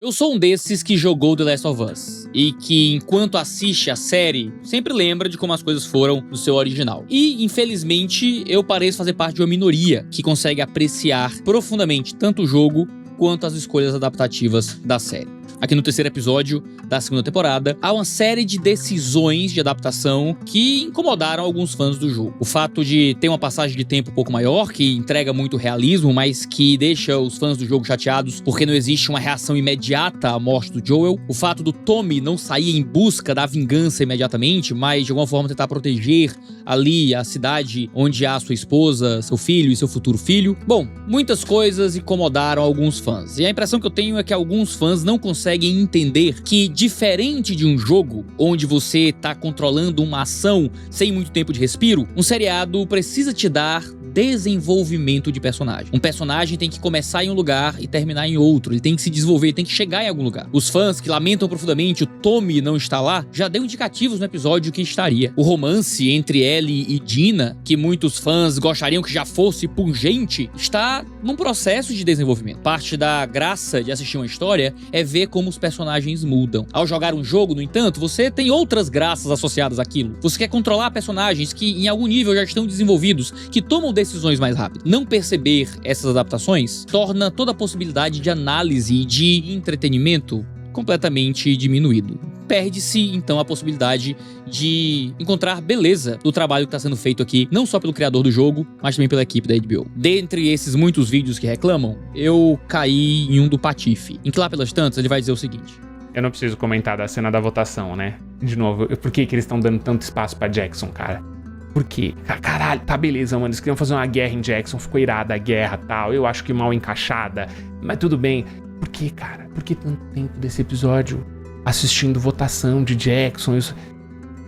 Eu sou um desses que jogou The Last of Us e que, enquanto assiste a série, sempre lembra de como as coisas foram no seu original. E, infelizmente, eu pareço fazer parte de uma minoria que consegue apreciar profundamente tanto o jogo quanto as escolhas adaptativas da série. Aqui no terceiro episódio da segunda temporada, há uma série de decisões de adaptação que incomodaram alguns fãs do jogo. O fato de ter uma passagem de tempo um pouco maior, que entrega muito realismo, mas que deixa os fãs do jogo chateados porque não existe uma reação imediata à morte do Joel. O fato do Tommy não sair em busca da vingança imediatamente, mas de alguma forma tentar proteger ali a cidade onde há sua esposa, seu filho e seu futuro filho. Bom, muitas coisas incomodaram alguns fãs. E a impressão que eu tenho é que alguns fãs não conseguem entender que, diferente de um jogo onde você tá controlando uma ação sem muito tempo de respiro, um seriado precisa te dar desenvolvimento de personagem. Um personagem tem que começar em um lugar e terminar em outro. Ele tem que se desenvolver, tem que chegar em algum lugar. Os fãs que lamentam profundamente o Tommy não estar lá, já deu indicativos no episódio que estaria. O romance entre Ellie e Dina, que muitos fãs gostariam que já fosse pungente, está num processo de desenvolvimento. Parte da graça de assistir uma história é ver como os personagens mudam. Ao jogar um jogo, no entanto, você tem outras graças associadas àquilo. Você quer controlar personagens que em algum nível já estão desenvolvidos, que tomam decisões mais rápidas. Não perceber essas adaptações torna toda a possibilidade de análise e de entretenimento completamente diminuído. Perde-se, então, a possibilidade de encontrar beleza do trabalho que está sendo feito aqui, não só pelo criador do jogo, mas também pela equipe da HBO. Dentre esses muitos vídeos que reclamam, eu caí em um do Patife, em que lá pelas tantas ele vai dizer o seguinte: eu não preciso comentar da cena da votação, né? De novo, por que eles estão dando tanto espaço pra Jackson, cara? Por quê? Caralho, tá beleza, mano. Eles queriam fazer uma guerra em Jackson, ficou irada a guerra e tal. Eu acho que mal encaixada, mas tudo bem. Por que, cara? Por que tanto tempo desse episódio assistindo votação de Jackson? Isso...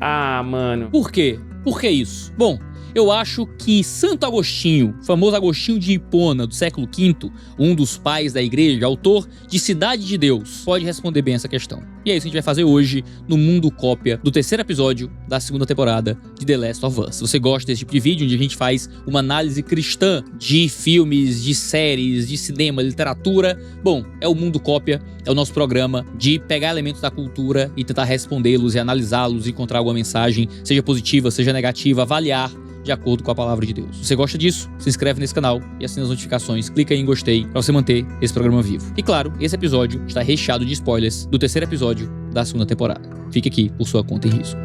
Ah, mano. Por quê? Por que isso? Bom, eu acho que Santo Agostinho, famoso Agostinho de Hipona, do século V, um dos pais da igreja, autor de Cidade de Deus, pode responder bem essa questão. E é isso que a gente vai fazer hoje no Mundo Cópia do terceiro episódio da segunda temporada de The Last of Us. Se você gosta desse tipo de vídeo, onde a gente faz uma análise cristã de filmes, de séries, de cinema, literatura, bom, é o Mundo Cópia, é o nosso programa de pegar elementos da cultura e tentar respondê-los e analisá-los e encontrar alguma mensagem, seja positiva, seja negativa, avaliar de acordo com a palavra de Deus. Se você gosta disso, se inscreve nesse canal e assina as notificações, clica aí em gostei pra você manter esse programa vivo. E claro, esse episódio está recheado de spoilers do terceiro episódio da segunda temporada. Fique aqui por sua conta e risco.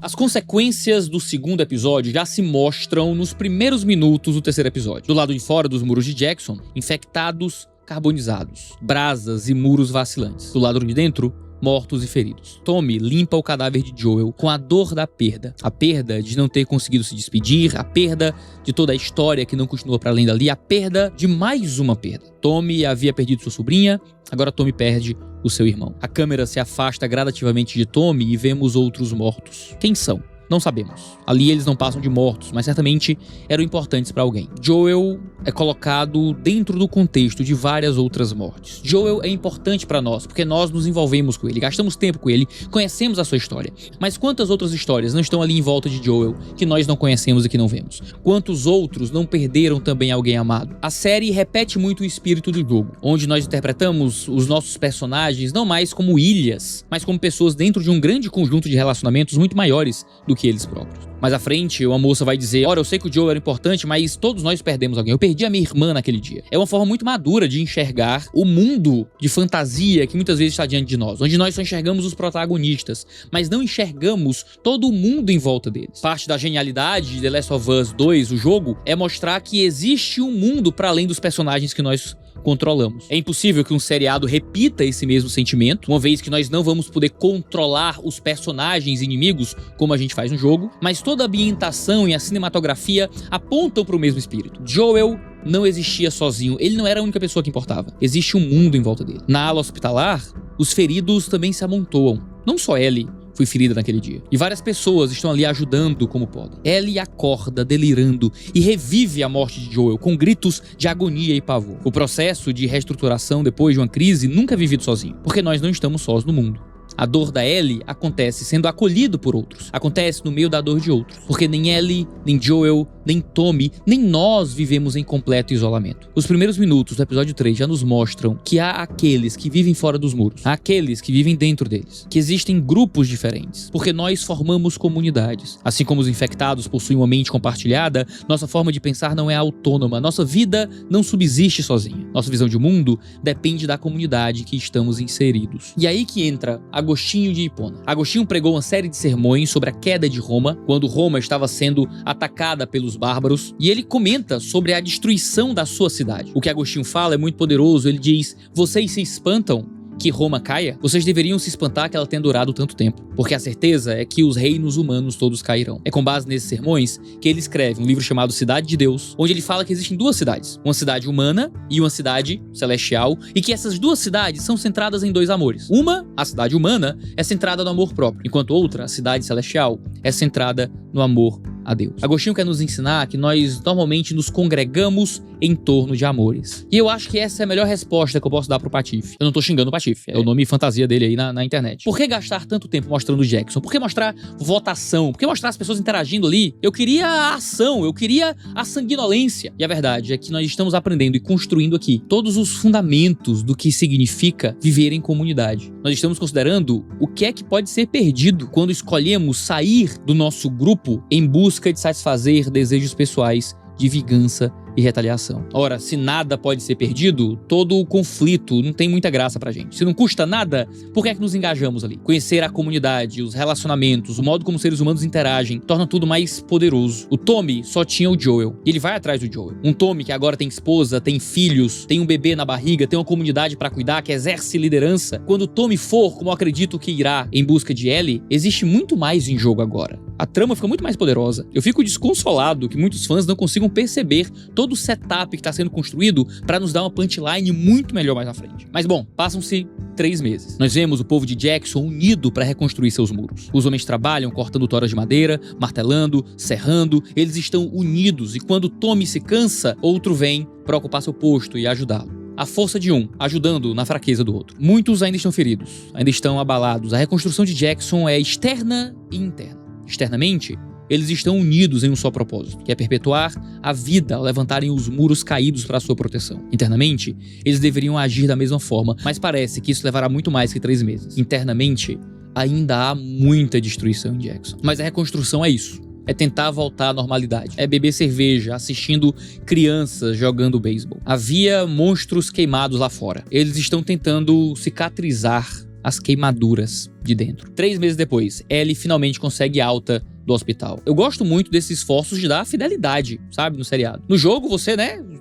As consequências do segundo episódio já se mostram nos primeiros minutos do terceiro episódio. Do lado de fora dos muros de Jackson, infectados carbonizados, brasas e muros vacilantes. Do lado de dentro, mortos e feridos. Tommy limpa o cadáver de Joel com a dor da perda. A perda de não ter conseguido se despedir, a perda de toda a história que não continua para além dali, a perda de mais uma perda. Tommy havia perdido sua sobrinha, agora Tommy perde o seu irmão. A câmera se afasta gradativamente de Tommy e vemos outros mortos. Quem são? Não sabemos. Ali eles não passam de mortos, mas certamente eram importantes para alguém. Joel é colocado dentro do contexto de várias outras mortes. Joel é importante para nós, porque nós nos envolvemos com ele, gastamos tempo com ele, conhecemos a sua história. Mas quantas outras histórias não estão ali em volta de Joel, que nós não conhecemos e que não vemos? Quantos outros não perderam também alguém amado? A série repete muito o espírito do jogo, onde nós interpretamos os nossos personagens não mais como ilhas, mas como pessoas dentro de um grande conjunto de relacionamentos muito maiores do que eles próprios. Mais à frente, uma moça vai dizer: ora, eu sei que o Joel era importante, mas todos nós perdemos alguém. Eu perdi a minha irmã naquele dia. É uma forma muito madura de enxergar o mundo de fantasia que muitas vezes está diante de nós, onde nós só enxergamos os protagonistas, mas não enxergamos todo o mundo em volta deles. Parte da genialidade de The Last of Us 2, o jogo, é mostrar que existe um mundo para além dos personagens que nós controlamos. É impossível que um seriado repita esse mesmo sentimento, uma vez que nós não vamos poder controlar os personagens inimigos como a gente faz no jogo, mas toda a ambientação e a cinematografia apontam para o mesmo espírito. Joel não existia sozinho, ele não era a única pessoa que importava. Existe um mundo em volta dele. Na ala hospitalar, os feridos também se amontoam. Não só Ellie foi ferida naquele dia. E várias pessoas estão ali ajudando como podem. Ellie acorda, delirando, e revive a morte de Joel com gritos de agonia e pavor. O processo de reestruturação depois de uma crise nunca é vivido sozinho, porque nós não estamos sós no mundo. A dor da Ellie acontece sendo acolhido por outros. Acontece no meio da dor de outros. Porque nem Ellie, nem Joel nem Tommy, nem nós vivemos em completo isolamento. Os primeiros minutos do episódio 3 já nos mostram que há aqueles que vivem fora dos muros, há aqueles que vivem dentro deles, que existem grupos diferentes, porque nós formamos comunidades. Assim como os infectados possuem uma mente compartilhada, nossa forma de pensar não é autônoma, nossa vida não subsiste sozinha. Nossa visão de mundo depende da comunidade que estamos inseridos. E aí que entra Agostinho de Hipona. Agostinho pregou uma série de sermões sobre a queda de Roma, quando Roma estava sendo atacada pelos bárbaros, e ele comenta sobre a destruição da sua cidade. O que Agostinho fala é muito poderoso, ele diz: vocês se espantam que Roma caia? Vocês deveriam se espantar que ela tenha durado tanto tempo, porque a certeza é que os reinos humanos todos cairão. É com base nesses sermões que ele escreve um livro chamado Cidade de Deus, onde ele fala que existem duas cidades, uma cidade humana e uma cidade celestial, e que essas duas cidades são centradas em dois amores. Uma, a cidade humana, é centrada no amor próprio, enquanto outra, a cidade celestial, é centrada no amor a Deus. Agostinho quer nos ensinar que nós normalmente nos congregamos em torno de amores. E eu acho que essa é a melhor resposta que eu posso dar pro Patife. Eu não tô xingando o Patife, é o nome fantasia dele aí na internet. Por que gastar tanto tempo mostrando o Jackson? Por que mostrar votação? Por que mostrar as pessoas interagindo ali? Eu queria a ação, eu queria a sanguinolência. E a verdade é que nós estamos aprendendo e construindo aqui todos os fundamentos do que significa viver em comunidade. Nós estamos considerando o que é que pode ser perdido quando escolhemos sair do nosso grupo em busca de satisfazer desejos pessoais de vingança e retaliação. Ora, se nada pode ser perdido, todo o conflito não tem muita graça pra gente. Se não custa nada, por que é que nos engajamos ali? Conhecer a comunidade, os relacionamentos, o modo como seres humanos interagem, torna tudo mais poderoso. O Tommy só tinha o Joel, e ele vai atrás do Joel. Um Tommy que agora tem esposa, tem filhos, tem um bebê na barriga, tem uma comunidade pra cuidar, que exerce liderança. Quando o Tommy for, como eu acredito que irá, em busca de Ellie, existe muito mais em jogo agora. A trama fica muito mais poderosa. Eu fico desconsolado que muitos fãs não consigam perceber todo o setup que está sendo construído para nos dar uma punchline muito melhor mais na frente. Mas bom, passam-se 3 meses. Nós vemos o povo de Jackson unido para reconstruir seus muros. Os homens trabalham cortando toras de madeira, martelando, serrando. Eles estão unidos e quando Tommy se cansa, outro vem para ocupar seu posto e ajudá-lo. A força de um, ajudando na fraqueza do outro. Muitos ainda estão feridos, ainda estão abalados. A reconstrução de Jackson é externa e interna. Externamente, eles estão unidos em um só propósito, que é perpetuar a vida ao levantarem os muros caídos para sua proteção. Internamente, eles deveriam agir da mesma forma, mas parece que isso levará muito mais que 3 meses. Internamente, ainda há muita destruição em Jackson. Mas a reconstrução é isso. É tentar voltar à normalidade. É beber cerveja, assistindo crianças jogando beisebol. Havia monstros queimados lá fora. Eles estão tentando cicatrizar as queimaduras de dentro. 3 meses depois, Ellie finalmente consegue alta do hospital. Eu gosto muito desses esforços de dar fidelidade, sabe, no seriado. No jogo, você,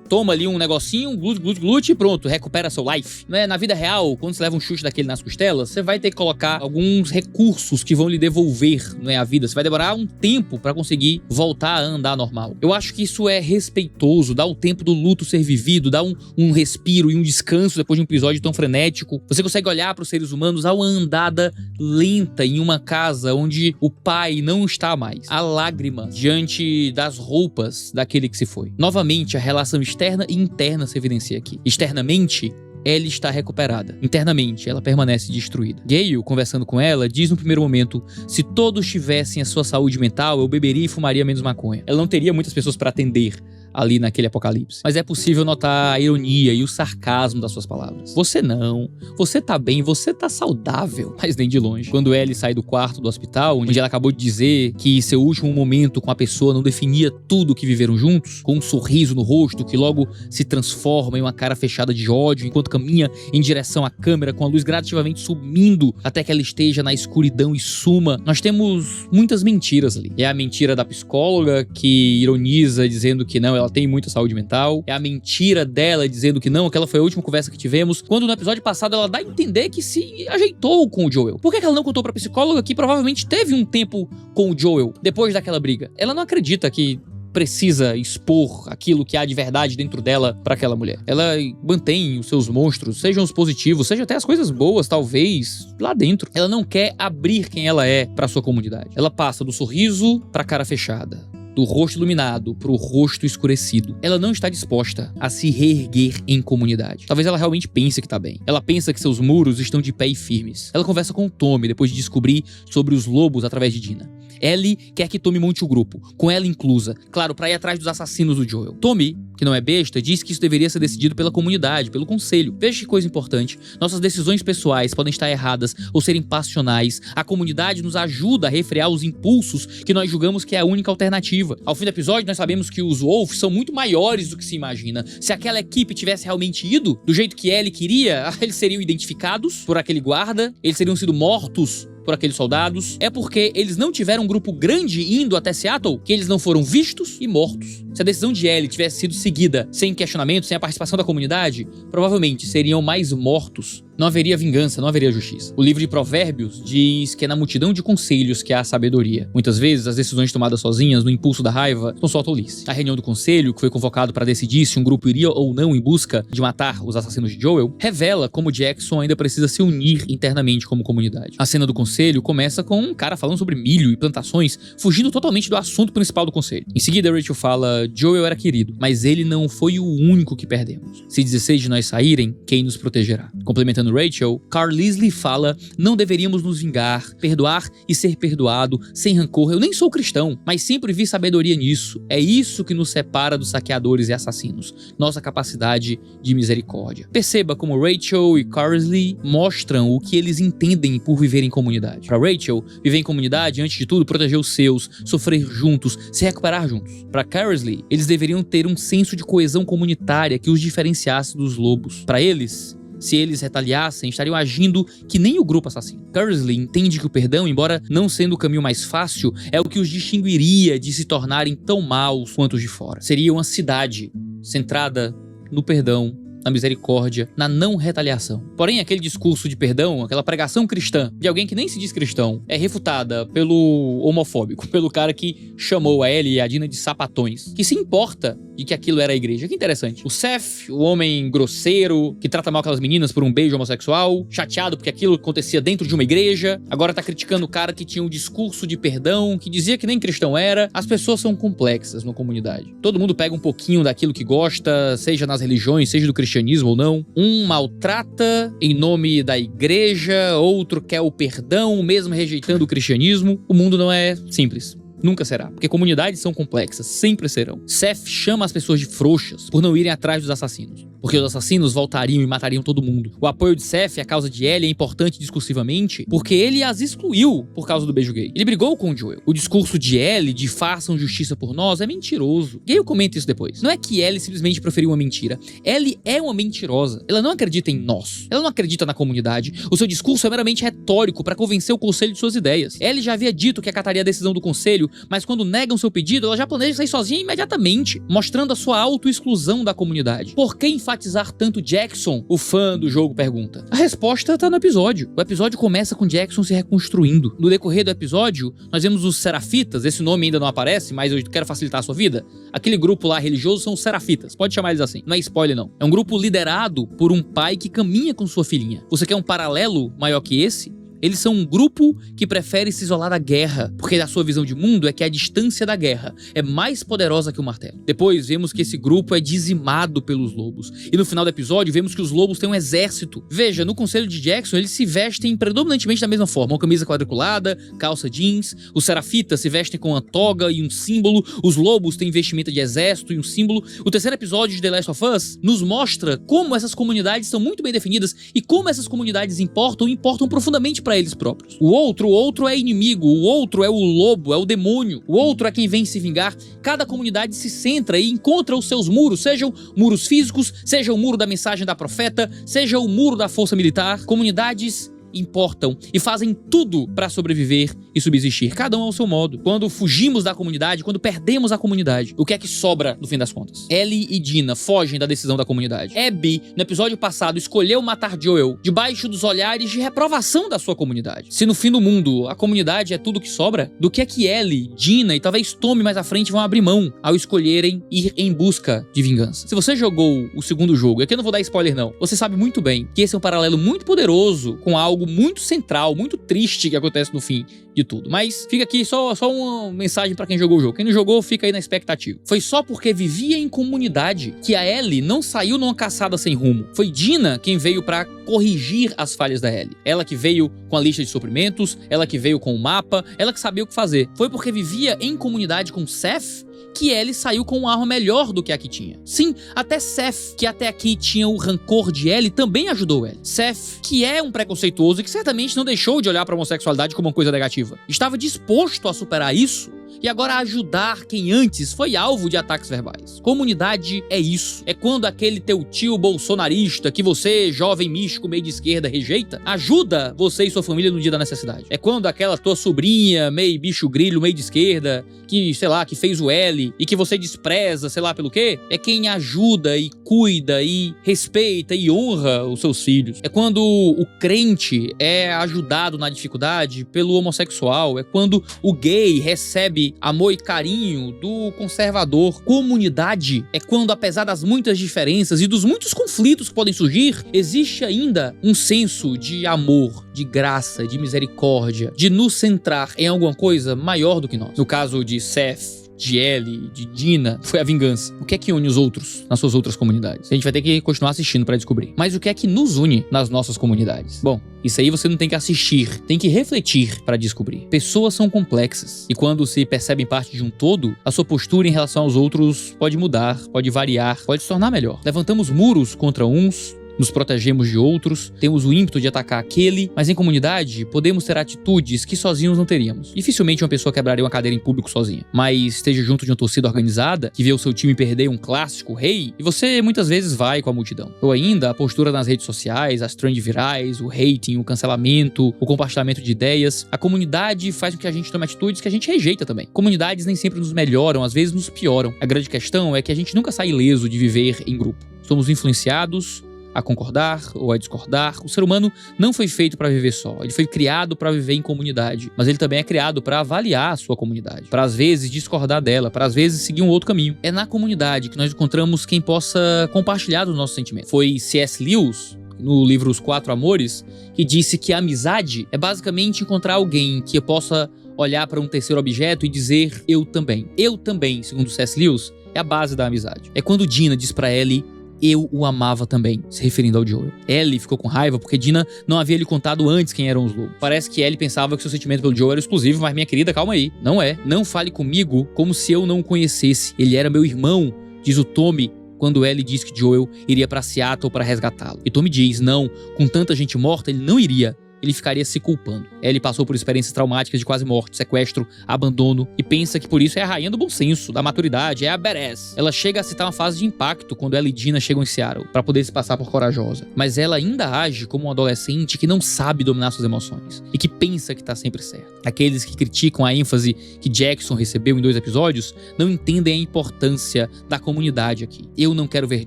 toma ali um negocinho, glute e pronto, recupera seu life. Na vida real, quando você leva um chute daquele nas costelas, você vai ter que colocar alguns recursos que vão lhe devolver, a vida. Você vai demorar um tempo pra conseguir voltar a andar normal. Eu acho que isso é respeitoso, dá o tempo do luto ser vivido, dá um respiro e um descanso depois de um episódio tão frenético. Você consegue olhar pros seres humanos a uma andada lenta em uma casa onde o pai não está mais. A lágrima diante das roupas daquele que se foi. Novamente, a relação externa e interna se evidencia aqui. Externamente, Ellie está recuperada. Internamente, ela permanece destruída. Gale, conversando com ela, diz no primeiro momento: se todos tivessem a sua saúde mental, eu beberia e fumaria menos maconha. Ela não teria muitas pessoas para atender ali naquele apocalipse. Mas é possível notar a ironia e o sarcasmo das suas palavras. Você não. Você tá bem, você tá saudável. Mas nem de longe. Quando Ellie sai do quarto do hospital, onde ela acabou de dizer que seu último momento com a pessoa não definia tudo o que viveram juntos, com um sorriso no rosto que logo se transforma em uma cara fechada de ódio, enquanto caminha em direção à câmera com a luz gradativamente subindo até que ela esteja na escuridão e suma, nós temos muitas mentiras ali. É a mentira da psicóloga, que ironiza dizendo que não, ela tem muita saúde mental. É a mentira dela dizendo que não, aquela foi a última conversa que tivemos, quando no episódio passado ela dá a entender que se ajeitou com o Joel. Por que ela não contou pra psicóloga que provavelmente teve um tempo com o Joel depois daquela briga? Ela não acredita que precisa expor aquilo que há de verdade dentro dela pra aquela mulher. Ela mantém os seus monstros, sejam os positivos, seja até as coisas boas, talvez, lá dentro. Ela não quer abrir quem ela é pra sua comunidade. Ela passa do sorriso pra cara fechada. do rosto iluminado pro rosto escurecido. Ela não está disposta a se reerguer em comunidade. Talvez ela realmente pense que tá bem. Ela pensa que seus muros estão de pé e firmes. Ela conversa com o Tommy depois de descobrir sobre os lobos através de Dina. Ellie quer que Tommy monte o grupo, com ela inclusa, claro, pra ir atrás dos assassinos do Joel. Tommy, que não é besta, diz que isso deveria ser decidido pela comunidade, pelo conselho. Veja que coisa importante. Nossas decisões pessoais podem estar erradas ou serem passionais. A comunidade nos ajuda a refrear os impulsos que nós julgamos que é a única alternativa. Ao fim do episódio, nós sabemos que os Wolves são muito maiores do que se imagina. Se aquela equipe tivesse realmente ido do jeito que Ellie queria, eles seriam identificados por aquele guarda, eles seriam sido mortos por aqueles soldados. É porque eles não tiveram um grupo grande indo até Seattle que eles não foram vistos e mortos. Se a decisão de Ellie tivesse sido seguida sem questionamento, sem a participação da comunidade, provavelmente seriam mais mortos. Não haveria vingança, não haveria justiça. O livro de Provérbios diz que é na multidão de conselhos que há sabedoria. Muitas vezes, as decisões tomadas sozinhas, no impulso da raiva, são só tolice. A reunião do conselho, que foi convocado para decidir se um grupo iria ou não em busca de matar os assassinos de Joel, revela como Jackson ainda precisa se unir internamente como comunidade. A cena do conselho começa com um cara falando sobre milho e plantações, fugindo totalmente do assunto principal do conselho. Em seguida, Rachel fala: Joel era querido, mas ele não foi o único que perdemos. Se 16 de nós saírem, quem nos protegerá? Complementando Rachel, Carlisle fala: não deveríamos nos vingar, perdoar e ser perdoado, sem rancor. Eu nem sou cristão, mas sempre vi sabedoria nisso. É isso que nos separa dos saqueadores e assassinos, nossa capacidade de misericórdia. Perceba como Rachel e Carlisle mostram o que eles entendem por viver em comunidade. Para Rachel, viver em comunidade, antes de tudo, proteger os seus, sofrer juntos, se recuperar juntos. Para Carlisle, eles deveriam ter um senso de coesão comunitária que os diferenciasse dos lobos. Para eles, se eles retaliassem, estariam agindo que nem o grupo assassino. Carlisle entende que o perdão, embora não sendo o caminho mais fácil, é o que os distinguiria de se tornarem tão maus quanto os de fora. Seria uma cidade centrada no perdão, na misericórdia, na não retaliação. Porém, aquele discurso de perdão, aquela pregação cristã de alguém que nem se diz cristão, é refutada pelo homofóbico, pelo cara que chamou a Ellie e a Dina de sapatões, que se importa de que aquilo era a igreja. Que interessante. O Seth, o homem grosseiro, que trata mal aquelas meninas por um beijo homossexual, chateado porque aquilo acontecia dentro de uma igreja, agora tá criticando o cara que tinha um discurso de perdão, que dizia que nem cristão era. As pessoas são complexas na comunidade. Todo mundo pega um pouquinho daquilo que gosta, seja nas religiões, seja do cristianismo ou não. Um maltrata em nome da igreja, outro quer o perdão, mesmo rejeitando o cristianismo. O mundo não é simples. Nunca será, porque comunidades são complexas, sempre serão. Seth chama as pessoas de frouxas por não irem atrás dos assassinos, porque os assassinos voltariam e matariam todo mundo. O apoio de Seth à causa de Ellie é importante discursivamente, porque ele as excluiu por causa do beijo gay. Ele brigou com o Joel. O discurso de Ellie de façam justiça por nós é mentiroso. Gale comenta isso depois. Não é que Ellie simplesmente preferiu uma mentira. Ellie é uma mentirosa. Ela não acredita em nós. Ela não acredita na comunidade. O seu discurso é meramente retórico para convencer o conselho de suas ideias. Ellie já havia dito que acataria a decisão do conselho, mas quando negam seu pedido, ela já planeja sair sozinha imediatamente, mostrando a sua auto-exclusão da comunidade. Por que enfatizar tanto Jackson? O fã do jogo pergunta. A resposta tá no episódio. O episódio começa com Jackson se reconstruindo. No decorrer do episódio, nós vemos os Serafitas. Esse nome ainda não aparece, mas eu quero facilitar a sua vida. Aquele grupo lá religioso são os Serafitas. Pode chamar eles assim. Não é spoiler, não. É um grupo liderado por um pai que caminha com sua filhinha. Você quer um paralelo maior que esse? Eles são um grupo que prefere se isolar da guerra, porque a sua visão de mundo é que a distância da guerra é mais poderosa que o martelo. Depois vemos que esse grupo é dizimado pelos lobos. E no final do episódio vemos que os lobos têm um exército. Veja, no conselho de Jackson eles se vestem predominantemente da mesma forma. Uma camisa quadriculada, calça jeans. Os Serafitas se vestem com uma toga e um símbolo. Os lobos têm vestimenta de exército e um símbolo. O terceiro episódio de The Last of Us nos mostra como essas comunidades são muito bem definidas e como essas comunidades importam profundamente para eles próprios. O outro é inimigo, o outro é o lobo, é o demônio, o outro é quem vem se vingar. Cada comunidade se centra e encontra os seus muros, sejam muros físicos, seja o muro da mensagem da profeta, seja o muro da força militar. Comunidades importam e fazem tudo para sobreviver e subsistir, cada um ao seu modo. Quando fugimos da comunidade, quando perdemos a comunidade, o que é que sobra no fim das contas? Ellie e Dina fogem da decisão da comunidade. Abby, no episódio passado, escolheu matar Joel debaixo dos olhares de reprovação da sua comunidade. Se no fim do mundo a comunidade é tudo que sobra, do que é que Ellie, Dina e talvez Tommy mais à frente vão abrir mão ao escolherem ir em busca de vingança? Se você jogou o segundo jogo, e aqui eu não vou dar spoiler não, você sabe muito bem que esse é um paralelo muito poderoso com algo algo muito central, muito triste que acontece no fim de tudo. Mas fica aqui só uma mensagem pra quem jogou o jogo. Quem não jogou, fica aí na expectativa. Foi só porque vivia em comunidade que a Ellie não saiu numa caçada sem rumo. Foi Dina quem veio pra corrigir as falhas da Ellie. Ela que veio com a lista de suprimentos, ela que veio com o mapa, ela que sabia o que fazer. Foi porque vivia em comunidade com Seth que Ellie saiu com uma arma melhor do que a que tinha. Sim, até Seth, que até aqui tinha o rancor de Ellie, também ajudou Ellie. Seth, que é um preconceituoso e que certamente não deixou de olhar pra homossexualidade como uma coisa negativa, estava disposto a superar isso e agora ajudar quem antes foi alvo de ataques verbais. Comunidade é isso. É quando aquele teu tio bolsonarista que você, jovem místico meio de esquerda, rejeita, ajuda você e sua família no dia da necessidade. É quando aquela tua sobrinha meio bicho grilo, meio de esquerda, que, sei lá, que fez o L e que você despreza, sei lá pelo quê, é quem ajuda e cuida e respeita e honra os seus filhos. É quando o crente é ajudado na dificuldade pelo homossexual. É quando o gay recebe amor e carinho do conservador. Comunidade é quando, apesar das muitas diferenças e dos muitos conflitos que podem surgir, existe ainda um senso de amor, de graça, de misericórdia, de nos centrar em alguma coisa maior do que nós. No caso de Seth, de Ellie, de Dina, foi a vingança. O que é que une os outros nas suas outras comunidades? A gente vai ter que continuar assistindo pra descobrir. Mas o que é que nos une nas nossas comunidades? Bom, isso aí você não tem que assistir, tem que refletir pra descobrir. Pessoas são complexas e quando se percebem parte de um todo, a sua postura em relação aos outros pode mudar, pode variar, pode se tornar melhor. Levantamos muros contra uns, nos protegemos de outros, temos o ímpeto de atacar aquele, mas em comunidade podemos ter atitudes que sozinhos não teríamos. Dificilmente uma pessoa quebraria uma cadeira em público sozinha, mas esteja junto de uma torcida organizada que vê o seu time perder um clássico rei e você muitas vezes vai com a multidão. Ou ainda a postura nas redes sociais, as trends virais, o hating, o cancelamento, o compartilhamento de ideias. A comunidade faz com que a gente tome atitudes que a gente rejeita também. Comunidades nem sempre nos melhoram, às vezes nos pioram. A grande questão é que a gente nunca sai ileso de viver em grupo. Somos influenciados a concordar ou a discordar. O ser humano não foi feito para viver só, ele foi criado para viver em comunidade, mas ele também é criado para avaliar a sua comunidade, para às vezes discordar dela, para às vezes seguir um outro caminho. É na comunidade que nós encontramos quem possa compartilhar dos nossos sentimentos. Foi C.S. Lewis, no livro Os Quatro Amores, que disse que a amizade é basicamente encontrar alguém que possa olhar para um terceiro objeto e dizer eu também. Eu também, segundo C.S. Lewis, é a base da amizade. É quando Dina diz para Ellie: eu o amava também, se referindo ao Joel. Ellie ficou com raiva porque Dina não havia lhe contado antes quem eram os lobos. Parece que Ellie pensava que seu sentimento pelo Joel era exclusivo, mas minha querida, calma aí. Não é. Não fale comigo como se eu não o conhecesse. Ele era meu irmão, diz o Tommy quando Ellie diz que Joel iria pra Seattle para resgatá-lo. E Tommy diz, não, com tanta gente morta ele não iria. Ele ficaria se culpando. Ellie passou por experiências traumáticas de quase morte, sequestro, abandono e pensa que por isso é a rainha do bom senso, da maturidade, é a badass. Ela chega a citar uma fase de impacto quando ela e Dina chegam em Seattle para poder se passar por corajosa. Mas ela ainda age como um adolescente que não sabe dominar suas emoções e que pensa que tá sempre certo. Aqueles que criticam a ênfase que Jackson recebeu em 2 episódios não entendem a importância da comunidade aqui. Eu não quero ver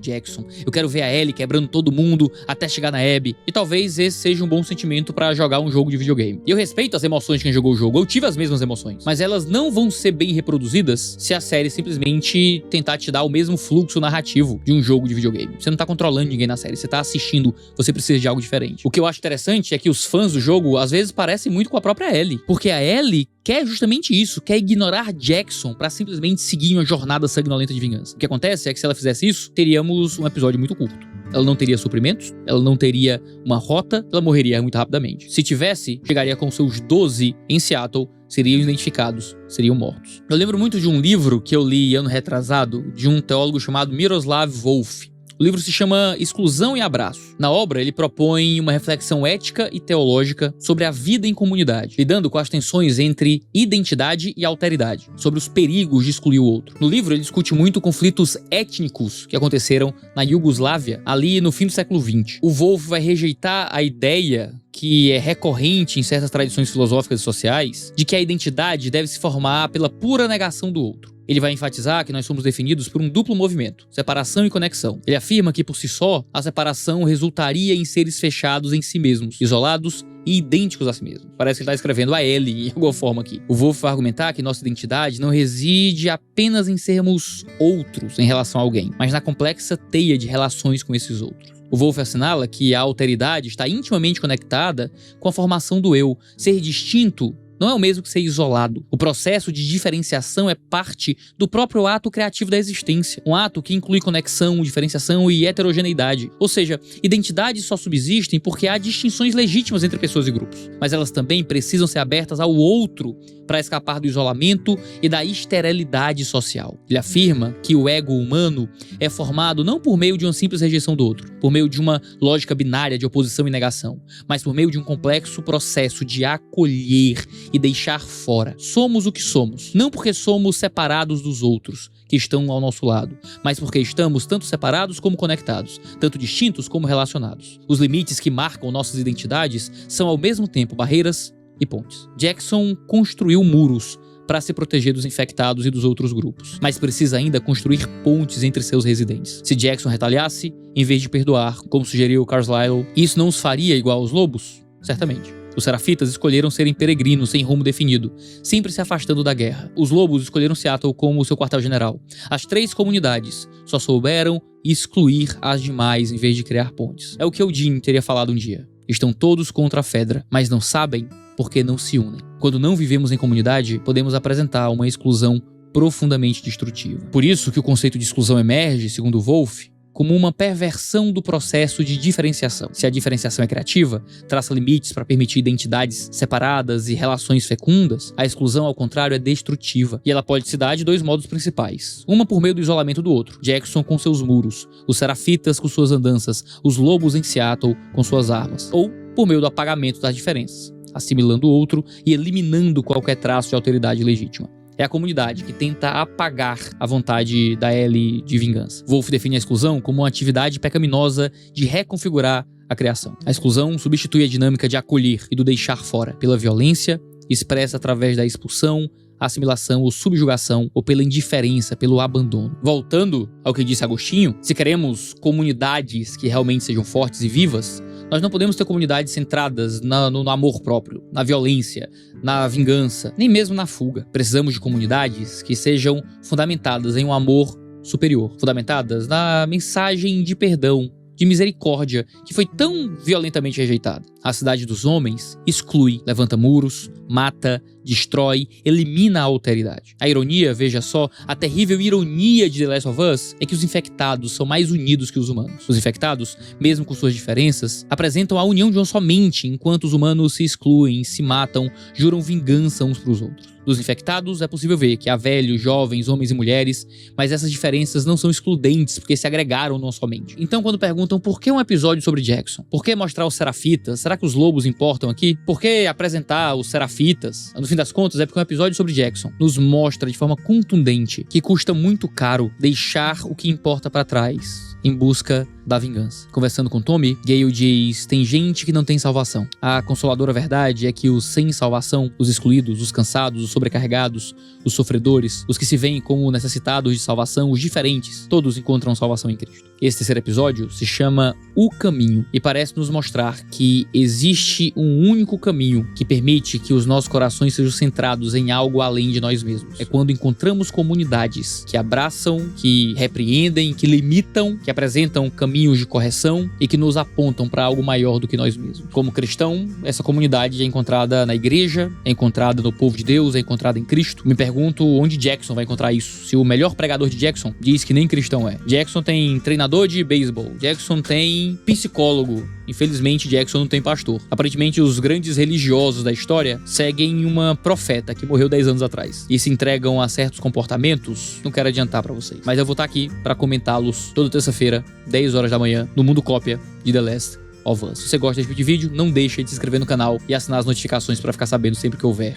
Jackson, eu quero ver a Ellie quebrando todo mundo até chegar na Abby. E talvez esse seja um bom sentimento para jogar um jogo de videogame. E eu respeito as emoções de quem jogou o jogo, eu tive as mesmas emoções, mas elas não vão ser bem reproduzidas se a série simplesmente tentar te dar o mesmo fluxo narrativo de um jogo de videogame. Você não tá controlando ninguém na série, você tá assistindo, você precisa de algo diferente. O que eu acho interessante é que os fãs do jogo às vezes parecem muito com a própria Ellie, porque a Ellie quer justamente isso, quer ignorar Jackson pra simplesmente seguir uma jornada sanguinolenta de vingança. O que acontece é que se ela fizesse isso, teríamos um episódio muito curto. Ela não teria suprimentos, ela não teria uma rota, ela morreria muito rapidamente. Se tivesse, chegaria com seus 12 em Seattle, seriam identificados, seriam mortos. Eu lembro muito de um livro que eu li ano retrasado, de um teólogo chamado Miroslav Volf. O livro se chama Exclusão e Abraço. Na obra, ele propõe uma reflexão ética e teológica sobre a vida em comunidade, lidando com as tensões entre identidade e alteridade, sobre os perigos de excluir o outro. No livro, ele discute muito conflitos étnicos que aconteceram na Iugoslávia, ali no fim do século XX. O Wolff vai rejeitar a ideia que é recorrente em certas tradições filosóficas e sociais, de que a identidade deve se formar pela pura negação do outro. Ele vai enfatizar que nós somos definidos por um duplo movimento, separação e conexão. Ele afirma que, por si só, a separação resultaria em seres fechados em si mesmos, isolados e idênticos a si mesmos. Parece que ele está escrevendo a Ellie, em alguma forma aqui. O Wolff vai argumentar que nossa identidade não reside apenas em sermos outros em relação a alguém, mas na complexa teia de relações com esses outros. O Wolff assinala que a alteridade está intimamente conectada com a formação do eu. Ser distinto não é o mesmo que ser isolado. O processo de diferenciação é parte do próprio ato criativo da existência. Um ato que inclui conexão, diferenciação e heterogeneidade. Ou seja, identidades só subsistem porque há distinções legítimas entre pessoas e grupos. Mas elas também precisam ser abertas ao outro para escapar do isolamento e da esterilidade social. Ele afirma que o ego humano é formado não por meio de uma simples rejeição do outro, por meio de uma lógica binária de oposição e negação, mas por meio de um complexo processo de acolher e deixar fora. Somos o que somos, não porque somos separados dos outros que estão ao nosso lado, mas porque estamos tanto separados como conectados, tanto distintos como relacionados. Os limites que marcam nossas identidades são ao mesmo tempo barreiras e pontes. Jackson construiu muros para se proteger dos infectados e dos outros grupos, mas precisa ainda construir pontes entre seus residentes. Se Jackson retaliasse, em vez de perdoar, como sugeriu Carlyle, isso não os faria igual aos lobos? Certamente. Os serafitas escolheram serem peregrinos sem rumo definido, sempre se afastando da guerra. Os lobos escolheram Seattle como seu quartel-general. As 3 comunidades só souberam excluir as demais em vez de criar pontes. É o que Odin teria falado um dia. Estão todos contra a Fedra, mas não sabem porque não se unem. Quando não vivemos em comunidade, podemos apresentar uma exclusão profundamente destrutiva. Por isso que o conceito de exclusão emerge, segundo Wolff, como uma perversão do processo de diferenciação. Se a diferenciação é criativa, traça limites para permitir identidades separadas e relações fecundas, a exclusão, ao contrário, é destrutiva. E ela pode se dar de 2 modos principais. Uma por meio do isolamento do outro, Jackson com seus muros, os serafitas com suas andanças, os lobos em Seattle com suas armas. Ou por meio do apagamento das diferenças, assimilando o outro e eliminando qualquer traço de autoridade legítima. É a comunidade que tenta apagar a vontade da Ellie de vingança. Wolff define a exclusão como uma atividade pecaminosa de reconfigurar a criação. A exclusão substitui a dinâmica de acolher e do deixar fora pela violência, expressa através da expulsão, assimilação ou subjugação, ou pela indiferença, pelo abandono. Voltando ao que disse Agostinho, se queremos comunidades que realmente sejam fortes e vivas, nós não podemos ter comunidades centradas no amor próprio, na violência, na vingança, nem mesmo na fuga. Precisamos de comunidades que sejam fundamentadas em um amor superior, fundamentadas na mensagem de perdão, de misericórdia, que foi tão violentamente rejeitada. A cidade dos homens exclui, levanta muros, mata, destrói, elimina a alteridade. A ironia, veja só, a terrível ironia de The Last of Us é que os infectados são mais unidos que os humanos. Os infectados, mesmo com suas diferenças, apresentam a união de uma só mente, enquanto os humanos se excluem, se matam, juram vingança uns para os outros. Dos infectados, é possível ver que há velhos, jovens, homens e mulheres, mas essas diferenças não são excludentes, porque se agregaram numa só mente. Então, quando perguntam por que um episódio sobre Jackson? Por que mostrar os serafitas? Será que os lobos importam aqui? Por que apresentar os serafitas? No fim das contas, é porque um episódio sobre Jackson nos mostra de forma contundente que custa muito caro deixar o que importa para trás em busca da vingança. Conversando com Tommy, Gale diz: tem gente que não tem salvação. A consoladora verdade é que os sem salvação, os excluídos, os cansados, os sobrecarregados, os sofredores, os que se veem como necessitados de salvação, os diferentes, todos encontram salvação em Cristo. Esse terceiro episódio se chama O Caminho e parece nos mostrar que existe um único caminho que permite que os nossos corações sejam centrados em algo além de nós mesmos. É quando encontramos comunidades que abraçam, que repreendem, que limitam, que apresentam caminhos de correção e que nos apontam para algo maior do que nós mesmos. Como cristão, essa comunidade é encontrada na igreja, é encontrada no povo de Deus, é encontrada em Cristo. Me pergunto onde Jackson vai encontrar isso. Se o melhor pregador de Jackson diz que nem cristão é. Jackson tem treinador de beisebol. Jackson tem psicólogo. Infelizmente, Jackson não tem pastor. Aparentemente, os grandes religiosos da história seguem uma profeta que morreu 10 anos atrás e se entregam a certos comportamentos. Não quero adiantar pra vocês, mas eu vou estar aqui pra comentá-los toda terça-feira, 10 horas da manhã, no Mundo Cópia de The Last of Us. Se você gosta desse tipo de vídeo, não deixe de se inscrever no canal e assinar as notificações pra ficar sabendo sempre que houver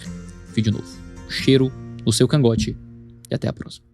vídeo novo. Cheiro no seu cangote e até a próxima.